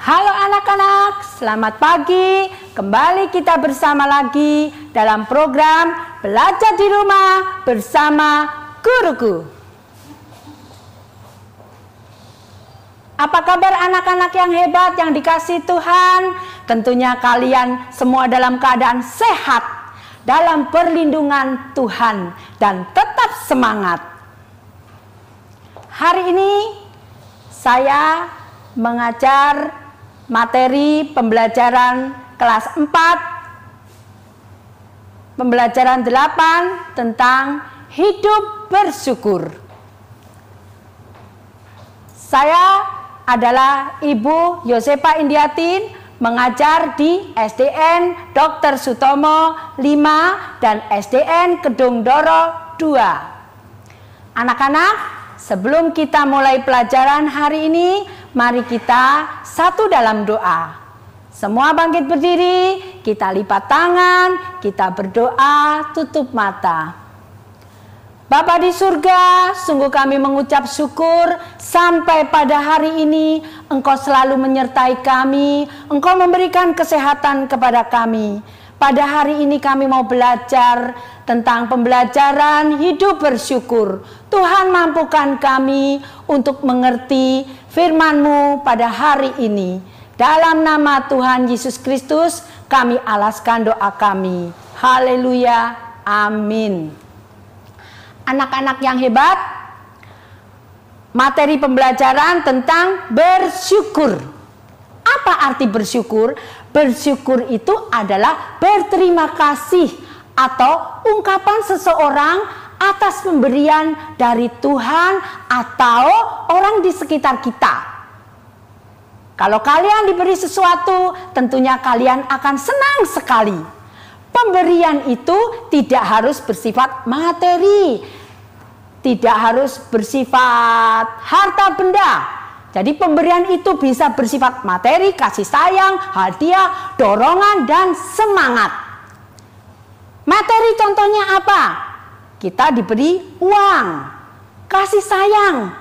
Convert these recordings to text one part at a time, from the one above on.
Halo anak-anak, selamat pagi. Kembali kita bersama lagi dalam program Belajar di Rumah bersama Guruku. Apa kabar anak-anak yang hebat yang dikasihi Tuhan? Tentunya kalian semua dalam keadaan sehat, dalam perlindungan Tuhan, dan tetap semangat. Hari ini saya mengajar materi pembelajaran kelas 4, pembelajaran 8 tentang hidup bersyukur. Saya adalah Ibu Yosepa Indiatin, mengajar di SDN Dr. Sutomo 5 dan SDN Kedung Doro 2. Anak-anak, sebelum kita mulai pelajaran hari ini, mari kita satu dalam doa. Semua bangkit berdiri, kita lipat tangan, kita berdoa, tutup mata. Bapa di surga, sungguh kami mengucap syukur sampai pada hari ini Engkau selalu menyertai kami, Engkau memberikan kesehatan kepada kami. Pada hari ini kami mau belajar tentang pembelajaran hidup bersyukur. Tuhan mampukan kami untuk mengerti firman-Mu pada hari ini. Dalam nama Tuhan Yesus Kristus kami alaskan doa kami. Haleluya, amin. Anak-anak yang hebat, materi pembelajaran tentang bersyukur. Apa arti bersyukur? Bersyukur itu adalah berterima kasih atau ungkapan seseorang atas pemberian dari Tuhan atau orang di sekitar kita. Kalau kalian diberi sesuatu, tentunya kalian akan senang sekali. Pemberian itu tidak harus bersifat materi, tidak harus bersifat harta benda. Jadi pemberian itu bisa bersifat materi, kasih sayang, hadiah, dorongan, dan semangat. Materi contohnya apa? Kita diberi uang, kasih sayang.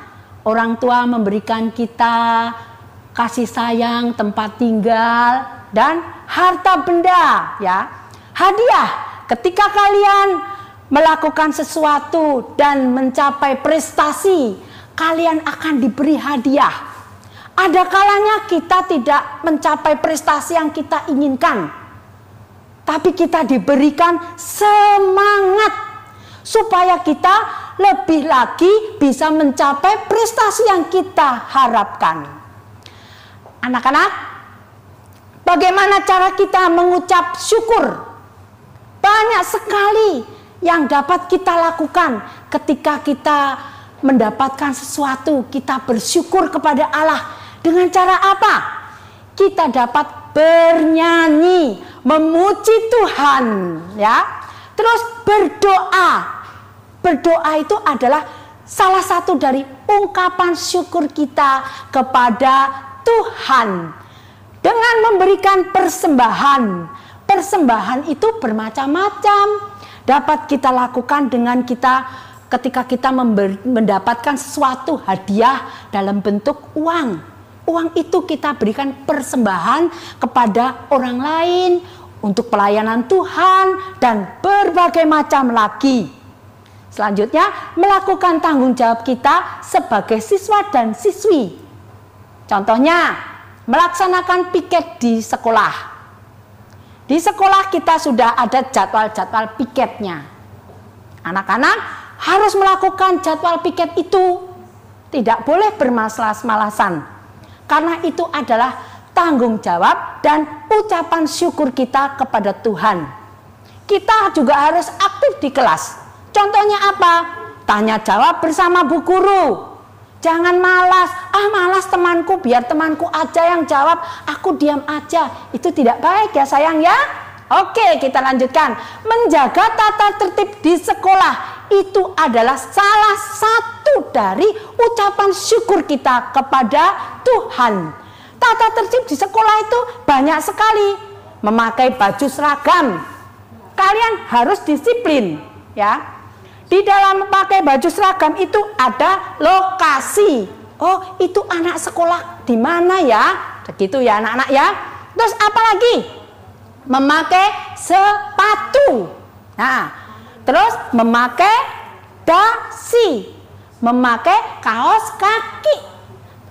Orang tua memberikan kita kasih sayang, tempat tinggal, dan harta benda, ya. Hadiah, ketika kalian melakukan sesuatu dan mencapai prestasi, kalian akan diberi hadiah. Ada kalanya kita tidak mencapai prestasi yang kita inginkan, tapi kita diberikan semangat supaya kita lebih lagi bisa mencapai prestasi yang kita harapkan. Anak-anak, bagaimana cara kita mengucap syukur? Banyak sekali yang dapat kita lakukan ketika kita mendapatkan sesuatu. Kita bersyukur kepada Allah. Dengan cara apa? Kita dapat bernyanyi, memuji Tuhan, ya. Terus berdoa. Berdoa itu adalah salah satu dari ungkapan syukur kita kepada Tuhan. Dengan memberikan persembahan. Persembahan itu bermacam-macam. Dapat kita lakukan dengan ketika kita mendapatkan sesuatu hadiah dalam bentuk uang. Uang itu kita berikan persembahan kepada orang lain untuk pelayanan Tuhan dan berbagai macam lagi. Selanjutnya, melakukan tanggung jawab kita sebagai siswa dan siswi. Contohnya, melaksanakan piket di sekolah. Di sekolah kita sudah ada jadwal-jadwal piketnya. Anak-anak harus melakukan jadwal piket itu. Tidak boleh bermalas-malasan. Karena itu adalah tanggung jawab dan ucapan syukur kita kepada Tuhan. Kita juga harus aktif di kelas. Contohnya apa? Tanya jawab bersama bu guru. Jangan malas. Malas temanku, biar temanku aja yang jawab, aku diam aja. Itu tidak baik ya sayang ya. Oke, kita lanjutkan. Menjaga tata tertib di sekolah itu adalah salah satu dari ucapan syukur kita kepada Tuhan. Tata tertib di sekolah itu banyak sekali. Memakai baju seragam. Kalian harus disiplin, ya. Di dalam pakai baju seragam itu ada lokasi. Oh, itu anak sekolah di mana ya? Begitu ya anak-anak ya. Terus apa lagi? Memakai sepatu. Nah, terus memakai dasi, memakai kaos kaki,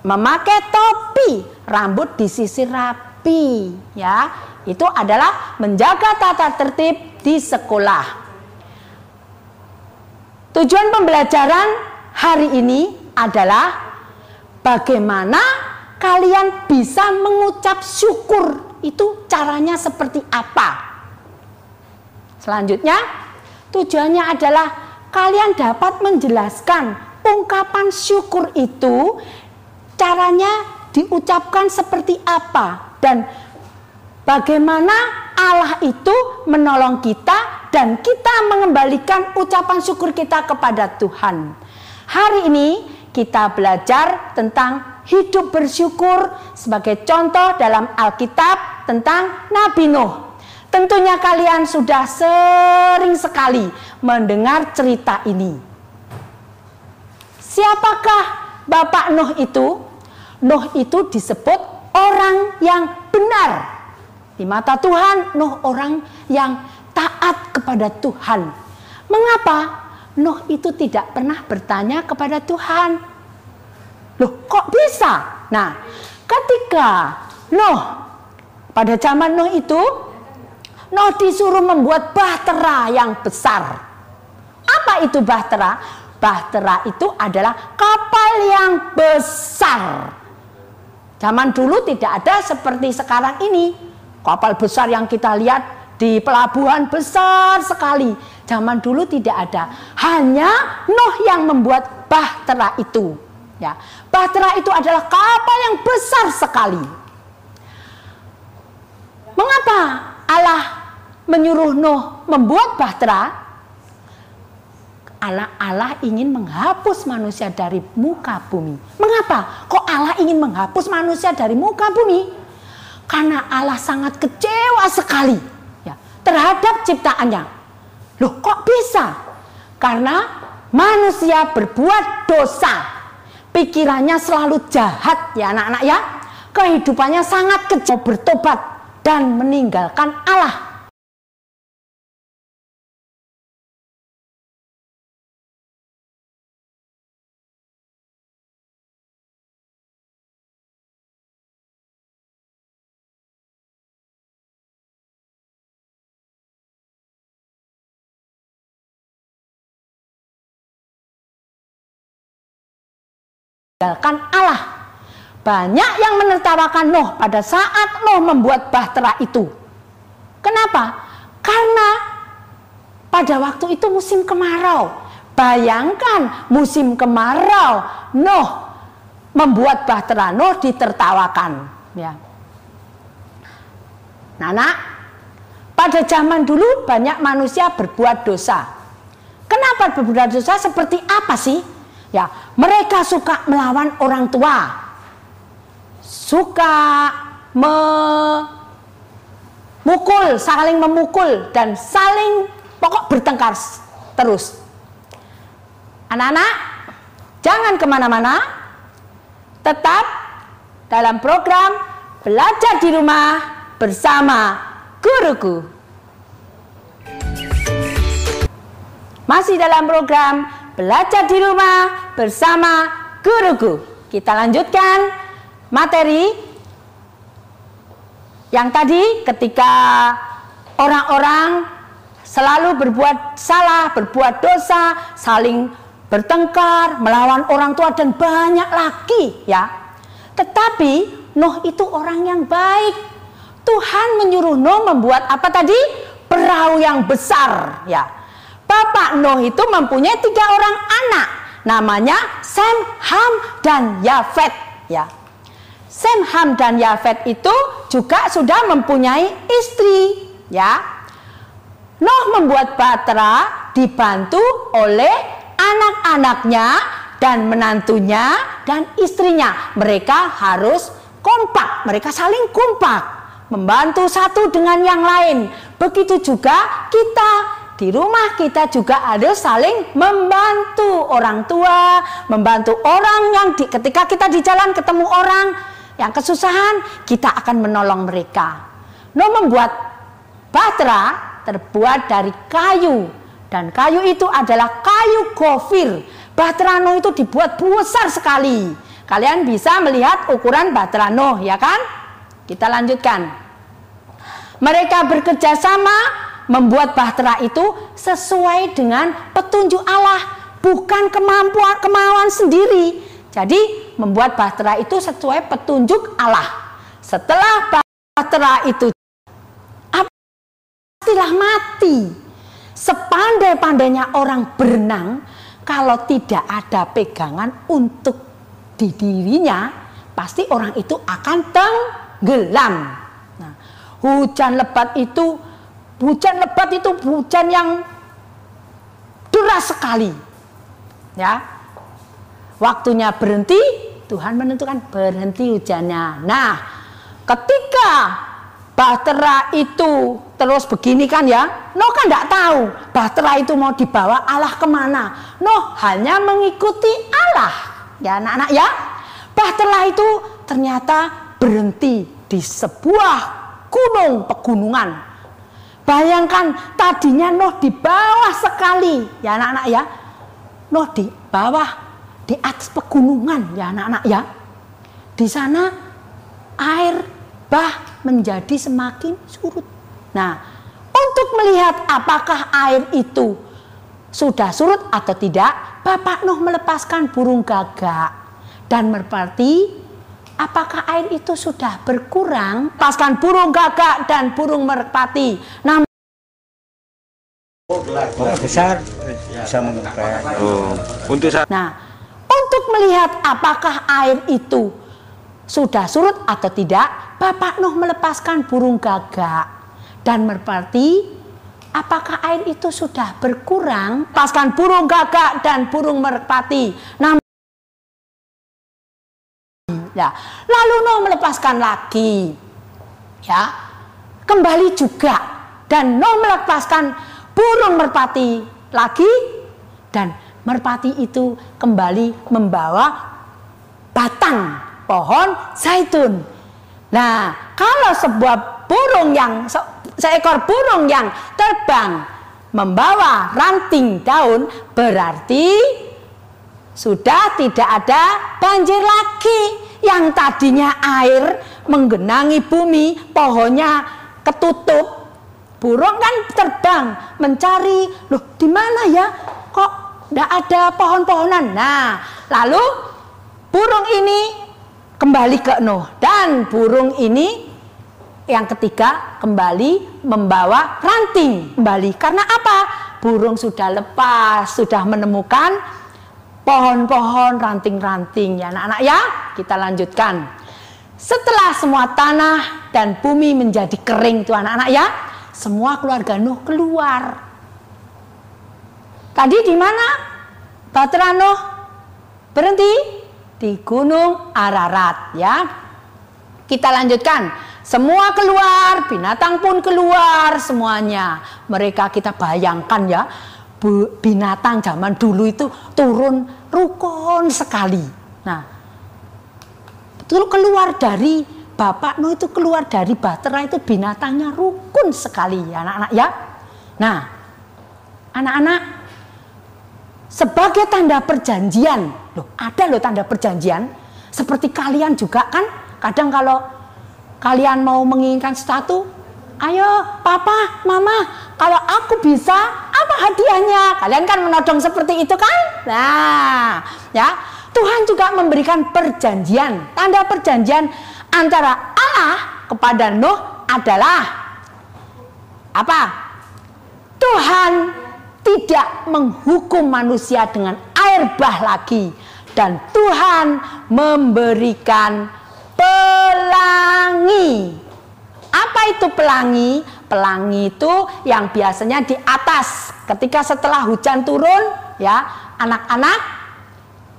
memakai topi, rambut disisir rapi, ya. Itu adalah menjaga tata tertib di sekolah. Tujuan pembelajaran hari ini adalah bagaimana kalian bisa mengucap syukur. Itu caranya seperti apa? Selanjutnya, tujuannya adalah kalian dapat menjelaskan ungkapan syukur itu caranya diucapkan seperti apa dan bagaimana Allah itu menolong kita dan kita mengembalikan ucapan syukur kita kepada Tuhan. Hari ini kita belajar tentang hidup bersyukur sebagai contoh dalam Alkitab tentang Nabi Nuh. Tentunya kalian sudah sering sekali mendengar cerita ini. Siapakah Bapak Nuh itu? Nuh itu disebut orang yang benar. Di mata Tuhan, Nuh orang yang taat kepada Tuhan. Mengapa? Nuh itu tidak pernah bertanya kepada Tuhan. Loh, kok bisa? Nah, ketika Nuh, pada zaman Nuh itu, Nuh disuruh membuat bahtera yang besar. Apa itu bahtera? Bahtera itu adalah kapal yang besar. Zaman dulu tidak ada seperti sekarang ini. Kapal besar yang kita lihat di pelabuhan besar sekali. Zaman dulu tidak ada. Hanya Nuh yang membuat bahtera itu. Ya, bahtera itu adalah kapal yang besar sekali. Mengapa Allah menyuruh Nuh membuat bahtera? Allah ingin menghapus manusia dari muka bumi. Mengapa? Kok Allah ingin menghapus manusia dari muka bumi? Karena Allah sangat kecewa sekali ya, terhadap ciptaannya. Loh, kok bisa? Karena manusia berbuat dosa. Pikirannya selalu jahat ya anak-anak ya. Kehidupannya sangat kejam, bertobat dan meninggalkan Allah. Meninggalkan Allah. Banyak yang menertawakan Nuh pada saat Nuh membuat bahtera itu. Kenapa? Karena pada waktu itu musim kemarau. Bayangkan musim kemarau, Nuh membuat bahtera, Nuh ditertawakan. Ya. Nana, pada zaman dulu banyak manusia berbuat dosa. Kenapa berbuat dosa? Seperti apa sih? Ya, mereka suka melawan orang tua, suka memukul, saling memukul dan saling pokok bertengkar terus. Anak-anak, jangan kemana-mana, tetap dalam program belajar di rumah bersama guruku. Masih dalam program belajar di rumah bersama guruku. Kita lanjutkan materi yang tadi ketika orang-orang selalu berbuat salah, berbuat dosa, saling bertengkar, melawan orang tua dan banyak lagi ya. Tetapi Nuh itu orang yang baik. Tuhan menyuruh Nuh membuat apa tadi? Perahu yang besar ya. Bapak Nuh itu mempunyai 3 orang anak, namanya Sem, Ham, dan Yafet. Ya, Sem, Ham, dan Yafet itu juga sudah mempunyai istri. Ya, Nuh membuat bahtera dibantu oleh anak-anaknya dan menantunya dan istrinya. Mereka harus kompak, mereka saling kompak, membantu satu dengan yang lain. Begitu juga kita. Di rumah kita juga harus saling membantu orang tua, membantu orang yang ketika kita di jalan ketemu orang, yang kesusahan, kita akan menolong mereka. Nuh membuat bahtera terbuat dari kayu, dan kayu itu adalah kayu gofir. Bahtera Nuh itu dibuat besar sekali. Kalian bisa melihat ukuran bahtera Nuh, ya kan? Kita lanjutkan. Mereka bekerja sama membuat bahtera itu sesuai dengan petunjuk Allah, bukan kemauan sendiri. Jadi membuat bahtera itu sesuai petunjuk Allah. Setelah bahtera itu pastilah mati. Sepandai-pandainya orang berenang, kalau tidak ada pegangan untuk di dirinya, pasti orang itu akan tenggelam. Nah, hujan lebat itu hujan yang deras sekali. Ya. Waktunya berhenti, Tuhan menentukan berhenti hujannya. Nah, ketika bahtera itu terus begini kan ya, Nuh kan tidak tahu bahtera itu mau dibawa Allah kemana. Nuh hanya mengikuti Allah, ya anak-anak ya. Bahtera itu ternyata berhenti di sebuah pegunungan. Bayangkan tadinya Nuh di bawah sekali, ya anak-anak ya. Nuh di bawah, di atas pegunungan, ya anak-anak ya. Di sana air bah menjadi semakin surut. Nah, untuk melihat apakah air itu sudah surut atau tidak, Bapak Nuh melepaskan burung gagak dan merpati. Apakah air itu sudah berkurang? Lepaskan burung gagak dan burung merpati. Nah, besar bisa mengumpulkan. Untuk melihat apakah air itu sudah surut atau tidak, Bapak Nuh melepaskan burung gagak dan merpati. Apakah air itu sudah berkurang? Lepaskan burung gagak dan burung merpati. Nah, ya, lalu Nuh melepaskan lagi, ya, kembali juga, dan Nuh melepaskan burung merpati lagi, dan merpati itu kembali membawa batang pohon zaitun. Nah, kalau seekor burung yang terbang membawa ranting daun, berarti sudah tidak ada banjir lagi. Yang tadinya air menggenangi bumi, pohonnya ketutup, burung kan terbang mencari, loh di mana ya? Kok tidak ada pohon-pohonan? Nah, lalu burung ini kembali ke Nuh, dan burung ini yang ketiga kembali membawa ranting kembali. Karena apa? Burung sudah lepas, sudah menemukan pohon-pohon, ranting-ranting, ya anak-anak ya. Kita lanjutkan. Setelah semua tanah dan bumi menjadi kering tuh anak-anak ya, semua keluarga Nuh keluar. Tadi di mana bahtera Nuh berhenti? Di Gunung Ararat ya. Kita lanjutkan. Semua keluar, binatang pun keluar semuanya. Mereka kita bayangkan ya, binatang zaman dulu itu turun rukun sekali. Nah, itu keluar dari Bapak Nuh, itu keluar dari bahtera itu binatangnya rukun sekali ya anak-anak ya. Nah, anak-anak, sebagai tanda perjanjian, loh ada loh tanda perjanjian. Seperti kalian juga kan, kadang kalau kalian mau menginginkan sesuatu, ayo papa, mama, kalau aku bisa, apa hadiahnya? Kalian kan menodong seperti itu kan? Nah, ya, Tuhan juga memberikan perjanjian. Tanda perjanjian antara Allah kepada Nuh adalah apa? Tuhan tidak menghukum manusia dengan air bah lagi, dan Tuhan memberikan pelangi. Apa itu pelangi? Pelangi itu yang biasanya di atas. Ketika setelah hujan turun, ya anak-anak,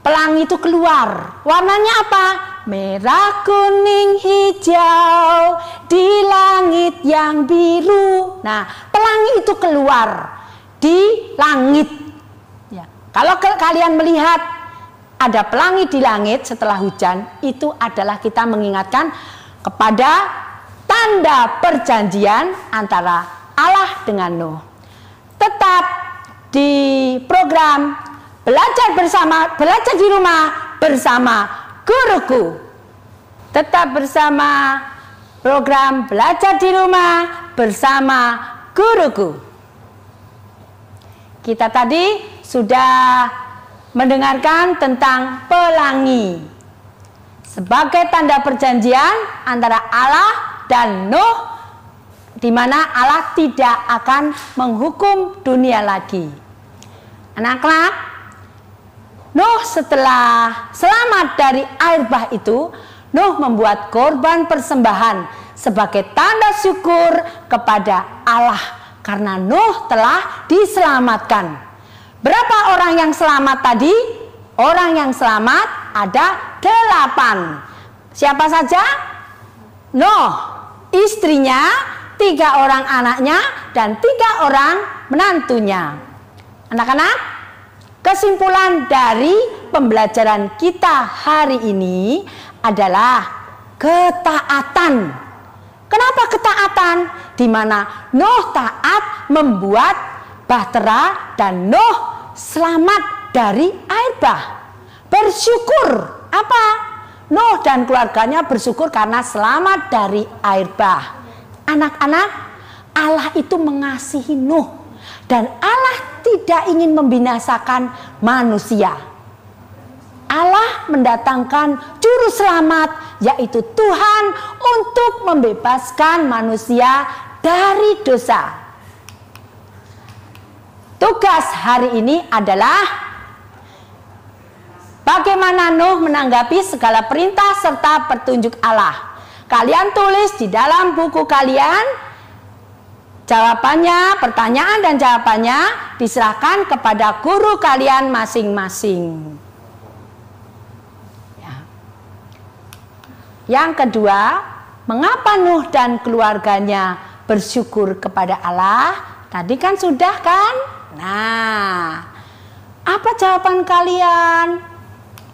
pelangi itu keluar. Warnanya apa? Merah, kuning, hijau di langit yang biru. Nah, pelangi itu keluar di langit. Ya. Kalau kalian melihat ada pelangi di langit setelah hujan, itu adalah kita mengingatkan kepada tanda perjanjian antara Allah dengan Nuh. Tetap di program belajar di rumah bersama guruku. Tetap bersama program belajar di rumah bersama guruku. Kita tadi sudah mendengarkan tentang pelangi sebagai tanda perjanjian antara Allah dan Nuh, di mana Allah tidak akan menghukum dunia lagi. Anak-anak, Nuh setelah selamat dari air bah itu, Nuh membuat korban persembahan sebagai tanda syukur kepada Allah karena Nuh telah diselamatkan. Berapa orang yang selamat tadi? Orang yang selamat ada 8. Siapa saja? Nuh, istrinya, 3 orang anaknya, dan 3 orang menantunya. Anak-anak, kesimpulan dari pembelajaran kita hari ini adalah ketaatan. Kenapa ketaatan? Di mana Nuh taat membuat bahtera dan Nuh selamat dari air bah. Bersyukur apa? Nuh dan keluarganya bersyukur karena selamat dari air bah. Anak-anak, Allah itu mengasihi Nuh dan Allah tidak ingin membinasakan manusia. Allah mendatangkan juru selamat, yaitu Tuhan, untuk membebaskan manusia dari dosa. Tugas hari ini adalah bagaimana Nuh menanggapi segala perintah serta petunjuk Allah. Kalian tulis di dalam buku kalian jawabannya, pertanyaan dan jawabannya diserahkan kepada guru kalian masing-masing. Ya. Yang kedua, mengapa Nuh dan keluarganya bersyukur kepada Allah? Tadi kan sudah kan? Nah, apa jawaban kalian?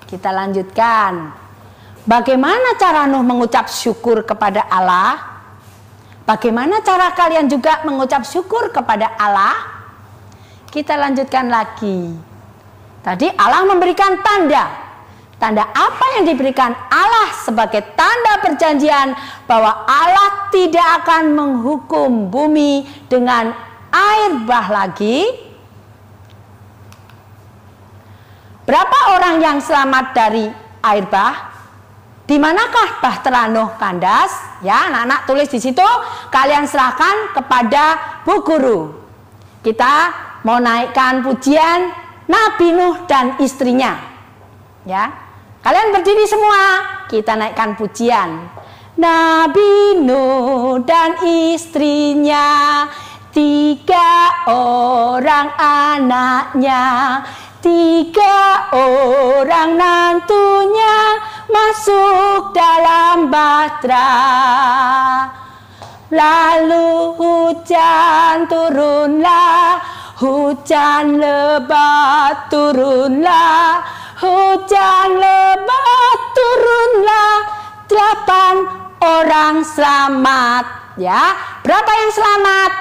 Kita lanjutkan. Bagaimana cara Nuh mengucap syukur kepada Allah? Bagaimana cara kalian juga mengucap syukur kepada Allah? Kita lanjutkan lagi. Tadi Allah memberikan tanda. Tanda apa yang diberikan Allah sebagai tanda perjanjian bahwa Allah tidak akan menghukum bumi dengan air bah lagi? Berapa orang yang selamat dari air bah? Di manakah bahtera Nuh kandas? Ya, anak-anak tulis di situ. Kalian serahkan kepada Bu Guru. Kita mau naikkan pujian Nabi Nuh dan istrinya. Ya, kalian berdiri semua. Kita naikkan pujian Nabi Nuh dan istrinya, 3 orang anaknya, 3 orang nantunya masuk dalam bahtera. Lalu hujan turunlah, hujan lebat turunlah, hujan lebat turunlah, 8 orang selamat. Ya, berapa yang selamat?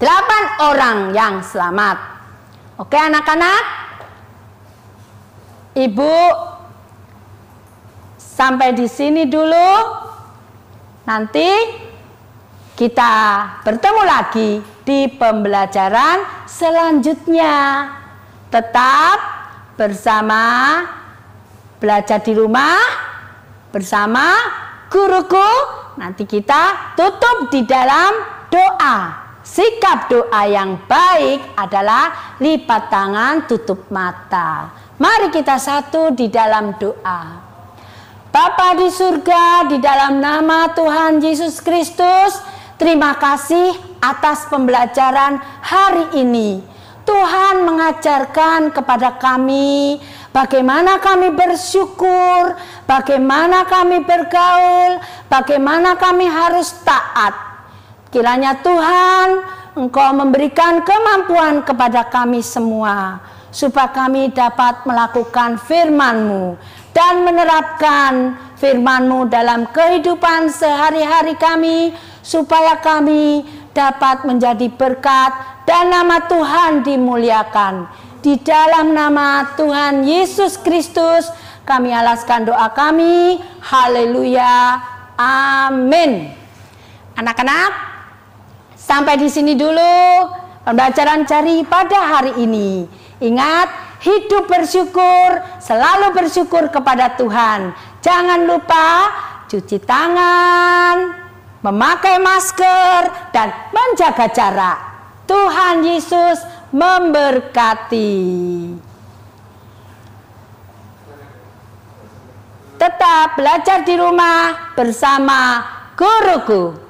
8 orang yang selamat. Oke anak-anak, Ibu sampai di sini dulu. Nanti kita bertemu lagi di pembelajaran selanjutnya. Tetap bersama belajar di rumah bersama guruku. Nanti kita tutup di dalam doa. Sikap doa yang baik adalah lipat tangan, tutup mata. Mari kita satu di dalam doa. Bapa di surga, di dalam nama Tuhan Yesus Kristus, terima kasih atas pembelajaran hari ini. Tuhan mengajarkan kepada kami bagaimana kami bersyukur, bagaimana kami bergaul, bagaimana kami harus taat. Kiranya Tuhan, Engkau memberikan kemampuan kepada kami semua, supaya kami dapat melakukan firman-Mu dan menerapkan firman-Mu dalam kehidupan sehari-hari kami, supaya kami dapat menjadi berkat dan nama Tuhan dimuliakan. Di dalam nama Tuhan Yesus Kristus kami alaskan doa kami. Haleluya. Amin. Anak-anak, sampai di sini dulu pembelajaran Cari pada hari ini. Ingat, hidup bersyukur, selalu bersyukur kepada Tuhan. Jangan lupa cuci tangan, memakai masker, dan menjaga jarak. Tuhan Yesus memberkati. Tetap belajar di rumah bersama guruku.